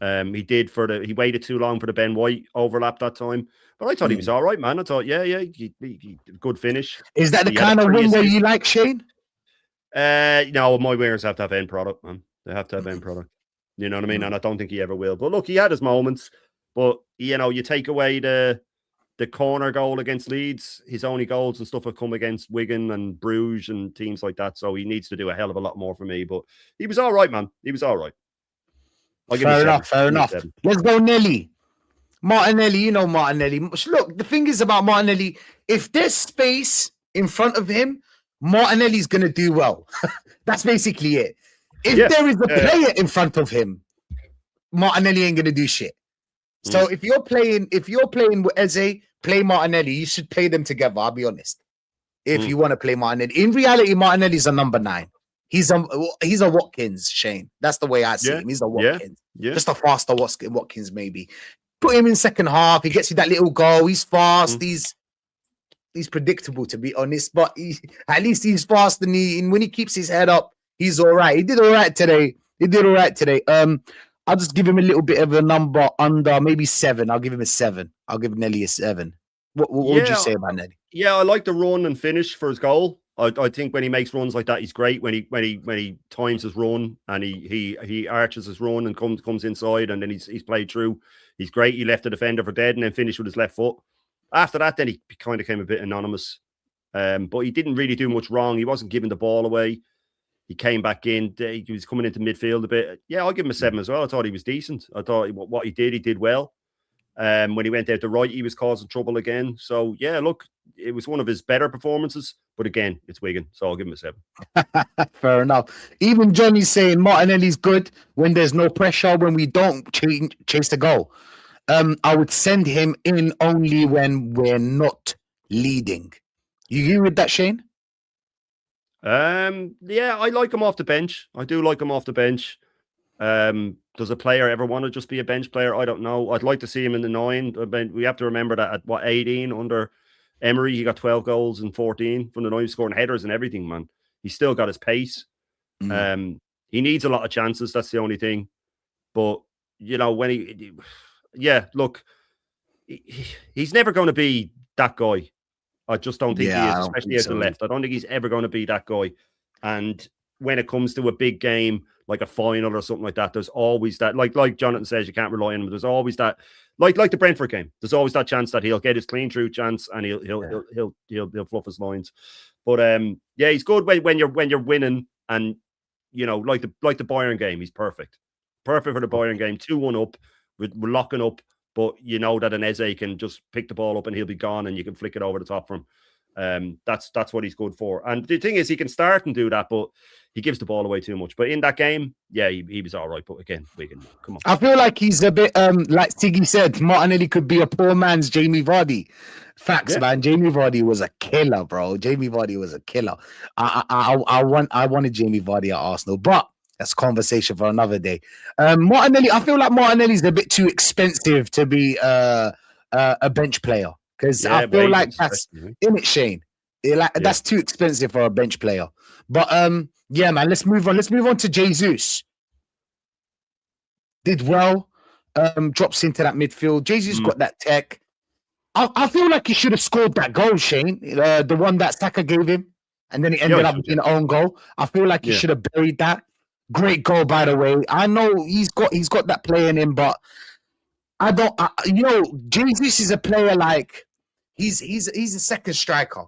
He waited too long for the Ben White overlap that time, but I thought he was all right, man. I thought, he good finish. Is that the kind of winger you like, Shane? No, my wingers have to have end product, man. They have to have end product. You know what I mean? And I don't think he ever will. But look, he had his moments. But you take away the corner goal against Leeds, his only goals and stuff have come against Wigan and Bruges and teams like that. So he needs to do a hell of a lot more for me. But he was all right, man. He was all right. Fair enough. Let's go, Nelly. Martinelli, Martinelli. Look, the thing is about Martinelli, if there's space in front of him, Martinelli's going to do well. That's basically it. If there is a player in front of him, Martinelli ain't going to do shit. So if you're playing with Eze, play Martinelli. You should play them together, I'll be honest. If you want to play Martinelli. In reality, Martinelli's a number 9. He's a Watkins, Shane. That's the way I see him. He's a Watkins. Yeah. Just a faster Watkins, maybe. Put him in second half. He gets you that little goal. He's fast. He's predictable, to be honest. But at least he's fast. And when he keeps his head up, he's all right. He did all right today. I'll just give him a little bit of a number under, maybe 7. I'll give him a 7. I'll give Nelly a 7. What would you say about Nelly? Yeah, I like the run and finish for his goal. I think when he makes runs like that, he's great. When he times his run and he arches his run and comes inside and then he's played through, he's great. He left the defender for dead and then finished with his left foot. After that, then he kind of became a bit anonymous. But he didn't really do much wrong. He wasn't giving the ball away. He came back in. He was coming into midfield a bit. Yeah, I'll give him a 7 as well. I thought he was decent. I thought what he did well. When he went out to right, he was causing trouble again. So, yeah, look, it was one of his better performances. But again, it's Wigan, so I'll give him a 7. Fair enough. Even Johnny's saying Martinelli's good when there's no pressure, when we don't chase the goal. I would send him in only when we're not leading. You agree with that, Shane? Yeah, I like him off the bench. I do like him off the bench. Does a player ever want to just be a bench player? I don't know. I'd like to see him in the 9. I mean, we have to remember that at 18 under Emery, he got 12 goals and 14 from the 9, scoring headers and everything, man. He's still got his pace. He needs a lot of chances. That's the only thing. But, when he's never going to be that guy. I just don't think he is, especially at the left. I don't think he's ever going to be that guy. And when it comes to a big game, like a final or something like that, there's always that, like Jonathan says, you can't rely on him. There's always that, like the Brentford game. There's always that chance that he'll get his clean through chance and he'll fluff his lines. But yeah, he's good when you're winning, and you know, like the Bayern game, he's perfect for the Bayern game. 2-1 up, we're locking up. But you know that an Eze can just pick the ball up and he'll be gone, and you can flick it over the top from him. That's what he's good for. And the thing is, he can start and do that, but he gives the ball away too much. But in that game, yeah, he was all right. But again, Wigan, come on. I feel like he's a bit like Tiggy said, Martinelli could be a poor man's Jamie Vardy. Facts, man. Jamie Vardy was a killer, bro. Jamie Vardy was a killer. I wanted Jamie Vardy at Arsenal, but that's a conversation for another day. Martinelli, I feel like Martinelli's a bit too expensive to be a bench player, because I feel like that's in it, Shane. That's too expensive for a bench player. But yeah, man, let's move on. Let's move on to Jesus. Did well. Drops into that midfield. Jesus got that tech. I feel like he should have scored that goal, Shane. The one that Saka gave him, and then it ended up being an own goal. I feel like he should have buried that. Great goal, by the way. I know he's got that play in him, but I don't. Jesus is a player like he's a second striker.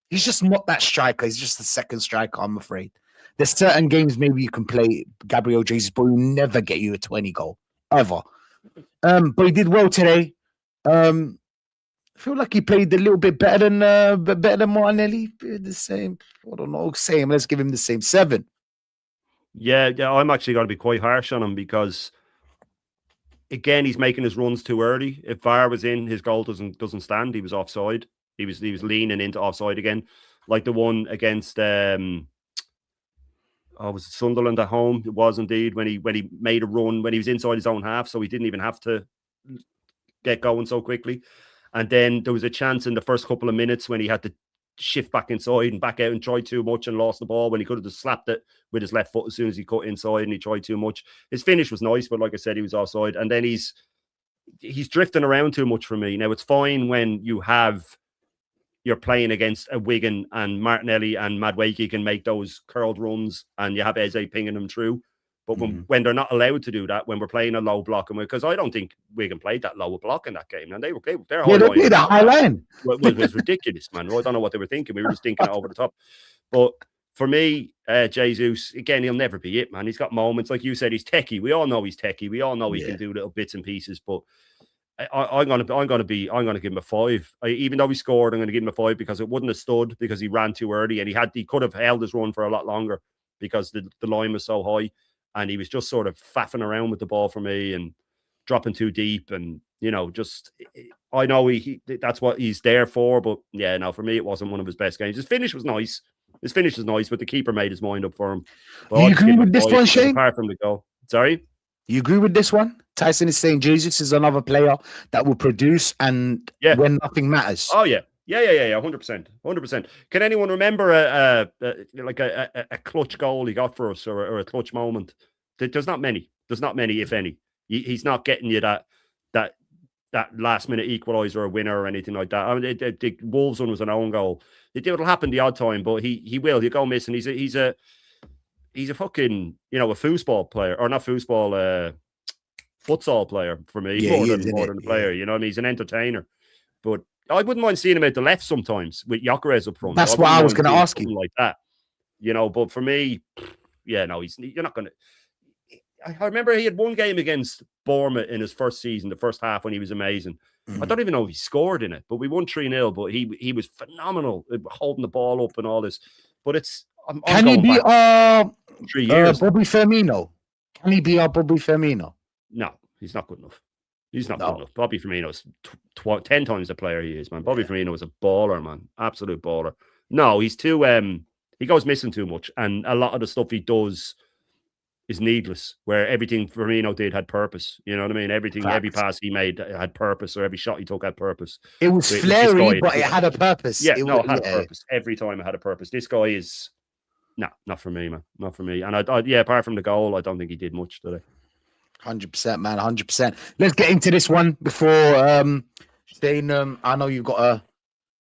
He's just not that striker. He's just a second striker, I'm afraid. There's certain games maybe you can play Gabriel Jesus, but he'll never get you a 20 goal ever. But he did well today. I feel like he played a little bit better than Martinelli. The same. I don't know. Same. Let's give him the same 7. Yeah, I'm actually going to be quite harsh on him because, again, he's making his runs too early. If VAR was in, his goal doesn't stand. He was offside. He was leaning into offside again, like the one against was it Sunderland at home? It was indeed when he made a run when he was inside his own half, so he didn't even have to get going so quickly. And then there was a chance in the first couple of minutes when he had to shift back inside and back out and tried too much and lost the ball when he could have just slapped it with his left foot as soon as he cut inside, and he tried too much. His finish was nice, but like I said, he was offside. And then he's drifting around too much for me. Now, it's fine when you're playing against a Wigan and Martinelli and Madueke can make those curled runs and you have Eze pinging them through. But when they're not allowed to do that, when we're playing a low block, and because I don't think Wigan played that low block in that game, and they played a high line. Was ridiculous, man. I don't know what they were thinking. We were just thinking it over the top. But for me, Jesus, again, he'll never be it, man. He's got moments, like you said, he's techie. We all know he's techie. We all know he can do little bits and pieces. But I'm gonna give him a 5. Even though he scored, I'm gonna give him a 5 because it wouldn't have stood because he ran too early, and he could have held his run for a lot longer because the line was so high. And he was just sort of faffing around with the ball for me and dropping too deep. And, you know, just, I know that's what he's there for. But, yeah, no, for me, it wasn't one of his best games. His finish was nice. But the keeper made his mind up for him. But you agree with this one, Shane? Apart from the goal. Sorry? You agree with this one? Tyson is saying Jesus is another player that will produce and when nothing matters. Oh, yeah. Yeah, 100%. Can anyone remember a clutch goal he got for us or a clutch moment? There's not many. If any. He's not getting you that last minute equaliser or winner or anything like that. I mean, the Wolves one was an own goal. It'll happen the odd time, but he'll go missing. He's a fucking, you know, a foosball player, or not foosball, futsal player for me, more than a player. You know what I mean? He's an entertainer, but I wouldn't mind seeing him at the left sometimes with Gyökeres up front. That's what I was going to ask you. Like that, you know. But for me, yeah, no, you're not going to. I remember he had one game against Bournemouth in his first season, the first half, when he was amazing. I don't even know if he scored in it, but we won 3-0. But he was phenomenal, holding the ball up and all this. But can he be 3 years? Bobby Firmino? Can he be our Bobby Firmino? No, he's not good enough. He's not good enough. Bobby Firmino's 10 times the player he is, man. Bobby Firmino is a baller, man. Absolute baller. No, he's too he goes missing too much, and a lot of the stuff he does is needless, where everything Firmino did had purpose. You know what I mean? Every pass he made had purpose, or every shot he took had purpose. It was flary, but it had a purpose. Yeah, it had a purpose. Every time it had a purpose. This guy is not for me, man. Not for me. And apart from the goal, I don't think he did much today. 100%, man. 100%. Let's get into this one before Shane. I know you've got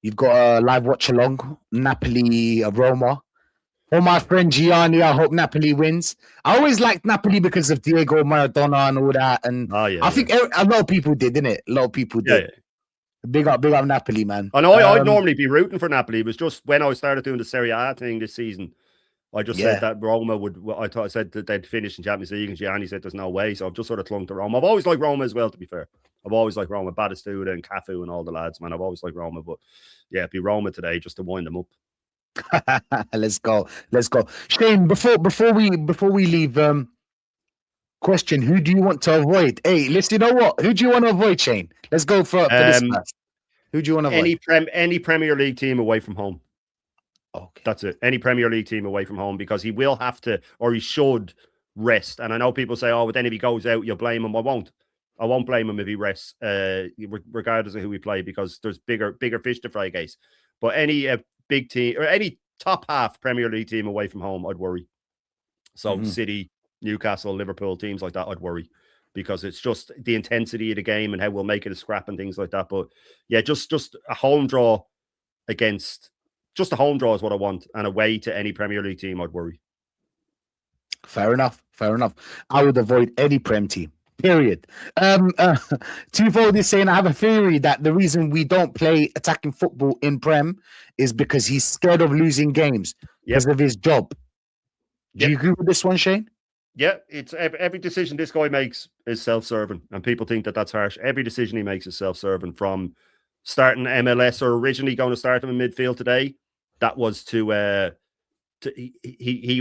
You've got a live watch along, Napoli, Roma. For my friend Gianni, I hope Napoli wins. I always liked Napoli because of Diego Maradona and all that. And I think a lot of people did, didn't it? A lot of people did. Yeah. Big up Napoli, man. I know I'd normally be rooting for Napoli. It was just when I started doing the Serie A thing this season, I just said that Roma would. I said that they'd finish in Champions League, and Gianni said there's no way. So I've just sort of clung to Roma. I've always liked Roma as well, to be fair. I've always liked Roma, Batistuta and Cafu and all the lads, man. I've always liked Roma, but yeah, it'd be Roma today just to wind them up. Let's go. Shane, before we leave, question: who do you want to avoid? Hey, listen, you know what? Who do you want to avoid, Shane? Let's go for this first. Who do you want to avoid? Any Premier League team away from home. Okay, that's it. Any Premier League team away from home, because he will have to, or he should rest. And I know people say, "Oh, but then if he goes out, you'll blame him." I won't blame him if he rests, regardless of who we play, because there's bigger fish to fry, guys. But any big team or any top half Premier League team away from home, I'd worry. So City, Newcastle, Liverpool, teams like that, I'd worry, because it's just the intensity of the game and how we'll make it a scrap and things like that. But yeah, just a home draw just a home draw is what I want, and away to any Premier League team, I'd worry. Fair enough. I would avoid any Prem team. Period. Twofold is saying, I have a theory that the reason we don't play attacking football in Prem is because he's scared of losing games because of his job. Do you agree with this one, Shane? Yeah, it's every decision this guy makes is self-serving, and people think that that's harsh. Every decision he makes is self-serving, from starting MLS or originally going to start him in midfield today. That was he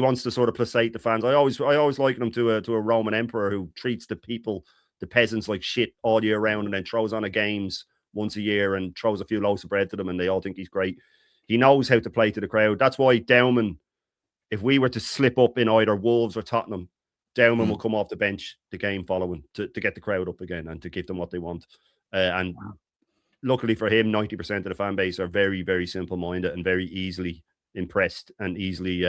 wants to sort of placate the fans. I always liken him to a Roman emperor who treats the peasants like shit all year round, and then throws on a games once a year and throws a few loaves of bread to them, and they all think he's great. He knows how to play to the crowd. That's why Dowman, if we were to slip up in either Wolves or Tottenham, Dowman will come off the bench the game following to get the crowd up again and to give them what they want. Luckily for him, 90% of the fan base are very, very simple-minded and very easily impressed and easily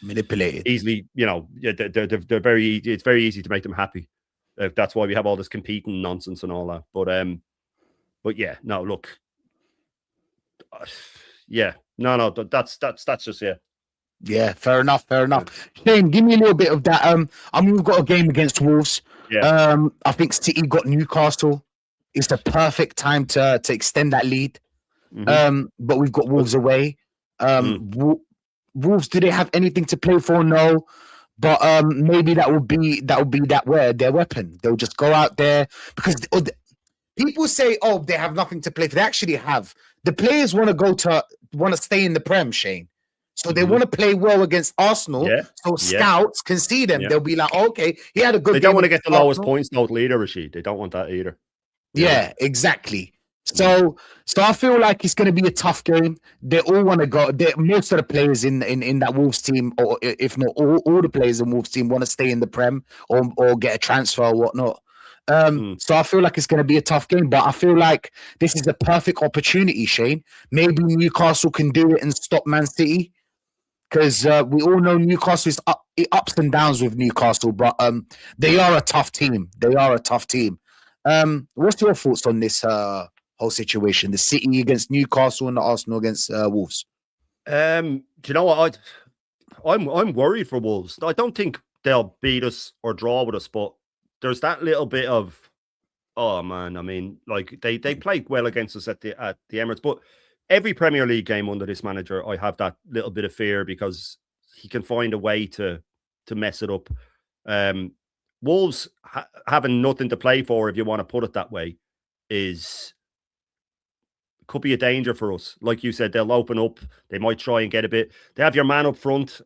manipulated. Easily, they're very. It's very easy to make them happy. That's why we have all this competing nonsense and all that. But yeah, no, look, no, that's just Yeah, fair enough. Shane, give me a little bit of that. We've got a game against Wolves. Yeah. I think City got Newcastle. It's the perfect time to extend that lead. But we've got Wolves away. Wolves, do they have anything to play for? No. But maybe that would be their weapon. They'll just go out there, because people say, "Oh, they have nothing to play for." They actually have. The players want to stay in the Prem, Shane. So they want to play well against Arsenal. Yeah. So scouts can see them. Yeah. They'll be like, "Okay, he had a good." They don't want to get the lowest points total either, Rashid. They don't want that either. Yeah, exactly. So I feel like it's going to be a tough game. They all want to go. Most of the players in that Wolves team, or if not all the players in Wolves team, want to stay in the Prem or get a transfer or whatnot. So I feel like it's going to be a tough game, but I feel like this is a perfect opportunity, Shane. Maybe Newcastle can do it and stop Man City, because we all know Newcastle is ups and downs with Newcastle, but they are a tough team. What's your thoughts on this whole situation? The City against Newcastle and the Arsenal against Wolves. Do you know what? I'm worried for Wolves. I don't think they'll beat us or draw with us, but there's that little bit of, oh man, I mean, like they played well against us at the Emirates, but every Premier League game under this manager, I have that little bit of fear, because he can find a way to mess it up. Wolves having nothing to play for, if you want to put it that way, could be a danger for us. Like you said, they'll open up. They might try and get a bit. They have your man up front,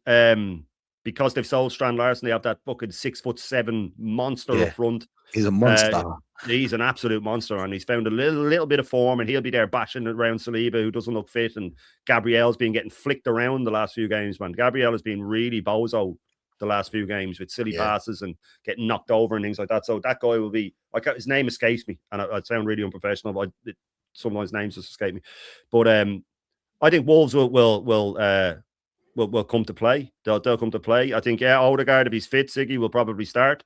because they've sold Strand Larson. They have that fucking 6'7" monster up front. He's a monster. He's an absolute monster, and he's found a little bit of form, and he'll be there bashing around Saliba, who doesn't look fit, and Gabriel's been getting flicked around the last few games, man. Gabriel has been really bozo the last few games with silly passes and getting knocked over and things like that. So that guy will be, like, his name escapes me, and I sound really unprofessional, but sometimes names just escape me. But I think Wolves will come to play. They'll come to play. I think, Odegaard, if he's fit, Siggy will probably start.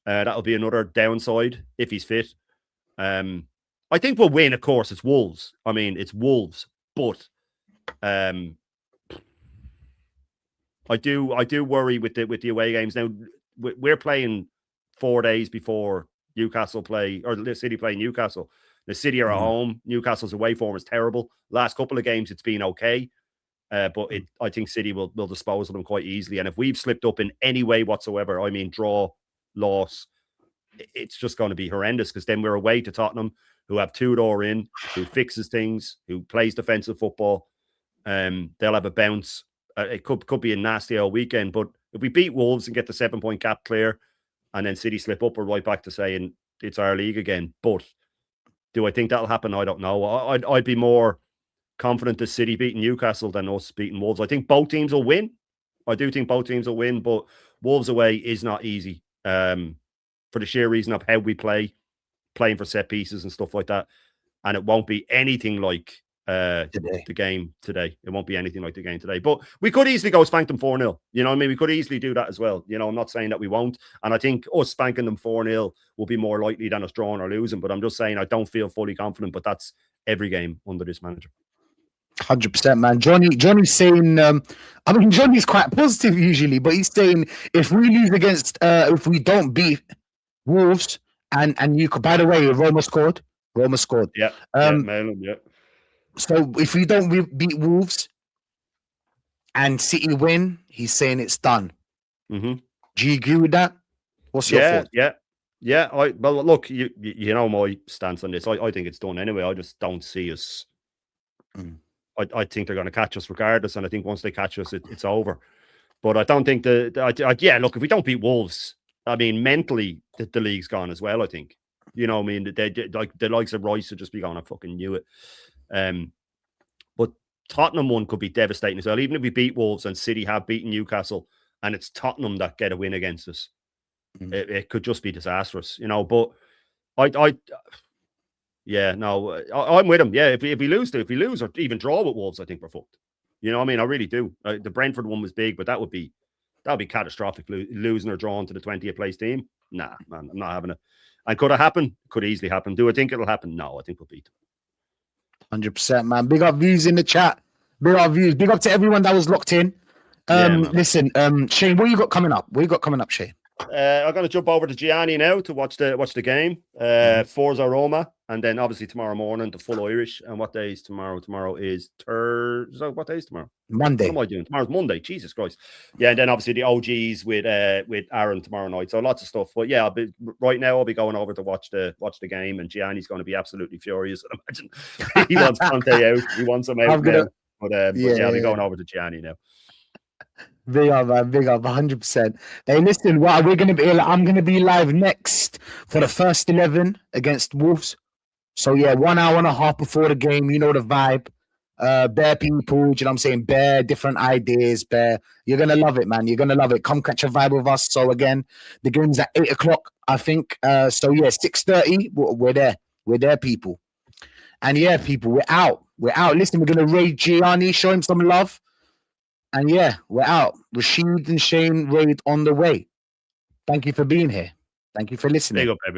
That'll be another downside if he's fit. I think we'll win, of course. It's Wolves. I mean, it's Wolves. But I do worry with the away games. Now we're playing 4 days before Newcastle play, or the City play Newcastle. The City are at home. Newcastle's away form is terrible. Last couple of games, it's been okay. But I think City will dispose of them quite easily. And if we've slipped up in any way whatsoever, I mean, draw, loss, it's just going to be horrendous, because then we're away to Tottenham, who have Tudor in, who fixes things, who plays defensive football. They'll have a bounce. It could be a nasty old weekend. But if we beat Wolves and get the 7-point gap clear, and then City slip up, we're right back to saying it's our league again. But do I think that'll happen? I don't know. I'd be more confident the City beating Newcastle than us beating Wolves. I think both teams will win. I do think both teams will win, but Wolves away is not easy for the sheer reason of how we play, playing for set pieces and stuff like that. And it won't be anything like the game today. It won't be anything like the game today. But we could easily go spank them 4-0. You know what I mean? We could easily do that as well. You know, I'm not saying that we won't. And I think us spanking them 4-0 will be more likely than us drawing or losing. But I'm just saying I don't feel fully confident. But that's every game under this manager. 100%, man. Johnny's saying, I mean, Johnny's quite positive usually, but he's saying if we lose against, if we don't beat Wolves and you could, by the way, Roma scored. Yeah. Yeah. So if we don't beat Wolves and City win, he's saying it's done. Mm-hmm. Do you agree with that? What's your thought? Yeah. Well, look, you know my stance on this. I think it's done anyway. I just don't see us. I think they're going to catch us regardless, and I think once they catch us, it's over. But I don't think look, if we don't beat Wolves, I mean, mentally, the league's gone as well, I think. You know what I mean? They like the likes of Rice would just be going, I fucking knew it. But Tottenham one could be devastating as well. Even if we beat Wolves and City have beaten Newcastle, and it's Tottenham that get a win against us, it could just be disastrous, you know. But I'm with him. Yeah, if we lose or even draw with Wolves, I think we're fucked. You know what I mean? I really do. The Brentford one was big, but that would be catastrophic, losing or drawing to the 20th place team. Nah, man, I'm not having it. And could it happen? Could easily happen. Do I think it'll happen? No, I think we'll beat them. 100%, man. Big up views in the chat. Big up views. Big up to everyone that was locked in. Listen, Shane, what you got coming up? Shane? I'm going to jump over to Gianni now to watch the game. Forza Roma, and then obviously tomorrow morning the full Irish. And what day is tomorrow? Tomorrow is Thursday. So what day is tomorrow? Monday. What am I doing? Tomorrow's Monday. Jesus Christ. Yeah, and then obviously the OGs with Aaron tomorrow night. So lots of stuff. But yeah, I'll be going over to watch the game, and Gianni's going to be absolutely furious. I imagine he wants Conte out. He wants him out now. But I'll be going over to Gianni now. Big up, man. Big up, 100%. Hey, listen, I'm going to be live next for the first 11 against Wolves. So, 1 hour and a half before the game, you know the vibe. Bare people, do you know what I'm saying? Bare different ideas, You're going to love it, man. You're going to love it. Come catch a vibe with us. So, again, the game's at 8 o'clock, I think. 6:30, we're there. We're there, people. And, people, we're out. Listen, we're going to raid Gianni, show him some love. And we're out. Rashid and Shane raid on the way. Thank you for being here. Thank you for listening. Big up, everybody.